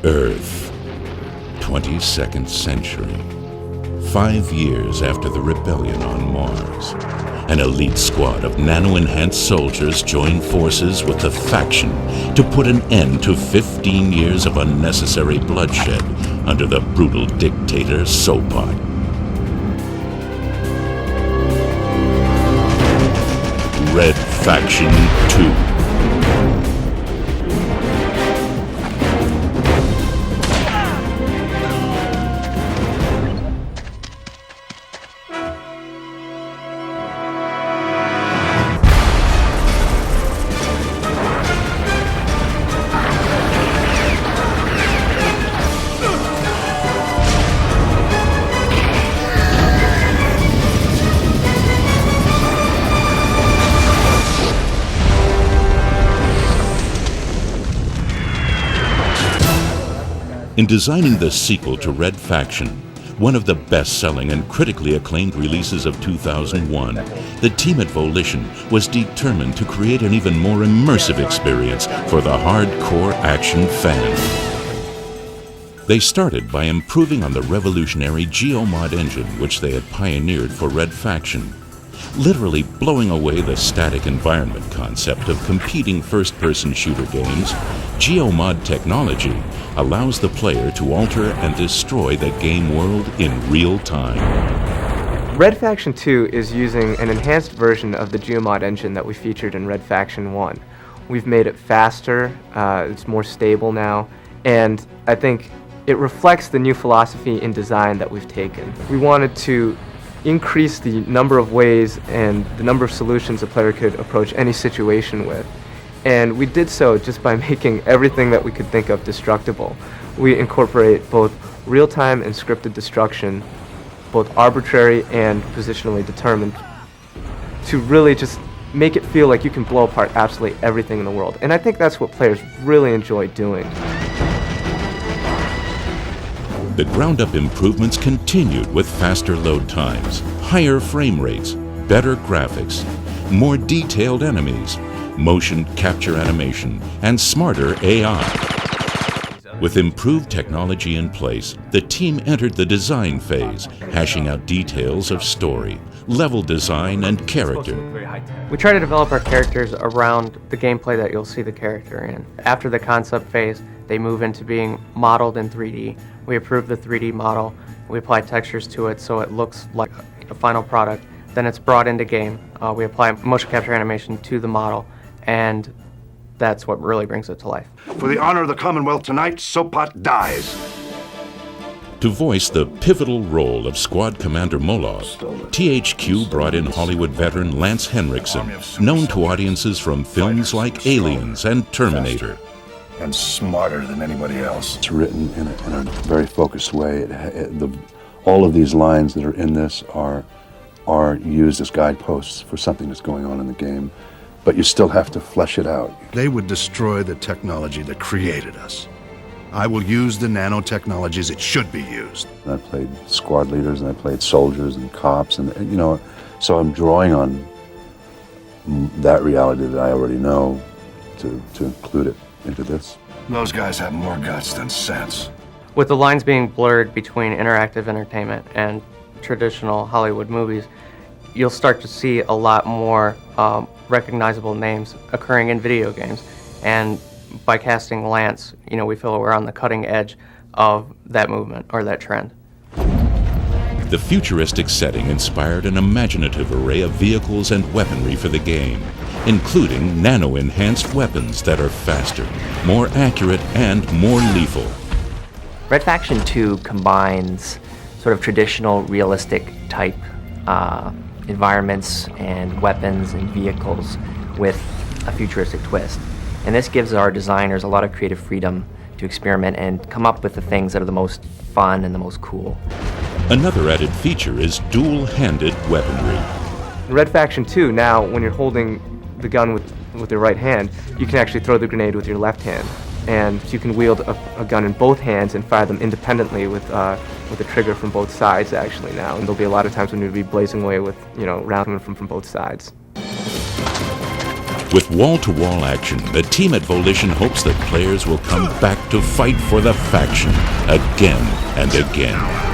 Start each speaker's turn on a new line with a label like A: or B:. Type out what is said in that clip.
A: Earth, 22nd century. 5 years after the rebellion on Mars, an elite squad of nano-enhanced soldiers join forces with the faction to put an end to 15 years of unnecessary bloodshed under the brutal dictator Sopot. Red Faction 2. In designing the sequel to Red Faction, one of the best-selling and critically acclaimed releases of 2001, the team at Volition was determined to create an even more immersive experience for the hardcore action fan. They started by improving on the revolutionary Geomod engine which they had pioneered for Red Faction, literally blowing away the static environment concept of competing first-person shooter games. Geomod technology allows the player to alter and destroy the game world in real time.
B: Red Faction 2 is using an enhanced version of the Geomod engine that we featured in Red Faction 1. We've made it faster, it's more stable now, and I think it reflects the new philosophy in design that we've taken. We wanted to increase the number of ways and the number of solutions a player could approach any situation with. And we did so just by making everything that we could think of destructible. We incorporate both real-time and scripted destruction, both arbitrary and positionally determined, to really just make it feel like you can blow apart absolutely everything in the world. And I think that's what players really enjoy doing.
A: The ground-up improvements continued with faster load times, higher frame rates, better graphics, more detailed enemies, motion capture animation, and smarter AI. With improved technology in place, the team entered the design phase, hashing out details of story, level design, and character.
C: We try to develop our characters around the gameplay that you'll see the character in. After the concept phase, they move into being modeled in 3D. We approve the 3D model, we apply textures to it so it looks like a final product. Then it's brought into game. We apply motion capture animation to the model, and that's what really brings it to life.
D: For the honor of the Commonwealth tonight, Sopot dies.
A: To voice the pivotal role of Squad Commander Molov, THQ brought in Hollywood veteran Lance Henriksen, known to audiences from films like Aliens and Terminator.
D: And smarter than anybody else.
E: It's written in a very focused way. All of these lines that are in this are used as guideposts for something that's going on in the game, but you still have to flesh it out.
D: They would destroy the technology that created us. I will use the nanotechnologies it should be used.
E: And I played squad leaders, and I played soldiers and cops, and you know, so I'm drawing on that reality that I already know to include it into this.
D: Those guys have more guts than sense.
C: With the lines being blurred between interactive entertainment and traditional Hollywood movies, you'll start to see a lot more recognizable names occurring in video games. And by casting Lance, you know, we feel we're on the cutting edge of that movement or that trend.
A: The futuristic setting inspired an imaginative array of vehicles and weaponry for the game, including nano-enhanced weapons that are faster, more accurate, and more lethal.
F: Red Faction 2 combines sort of traditional realistic type environments and weapons and vehicles with a futuristic twist. And this gives our designers a lot of creative freedom to experiment and come up with the things that are the most fun and the most cool.
A: Another added feature is dual-handed weaponry.
B: In Red Faction 2, now when you're holding the gun with your right hand, you can actually throw the grenade with your left hand. And you can wield a gun in both hands and fire them independently with a trigger from both sides actually now. And there'll be a lot of times when you'll be blazing away with, you know, rounds coming from both sides.
A: With wall-to-wall action, the team at Volition hopes that players will come back to fight for the faction again and again.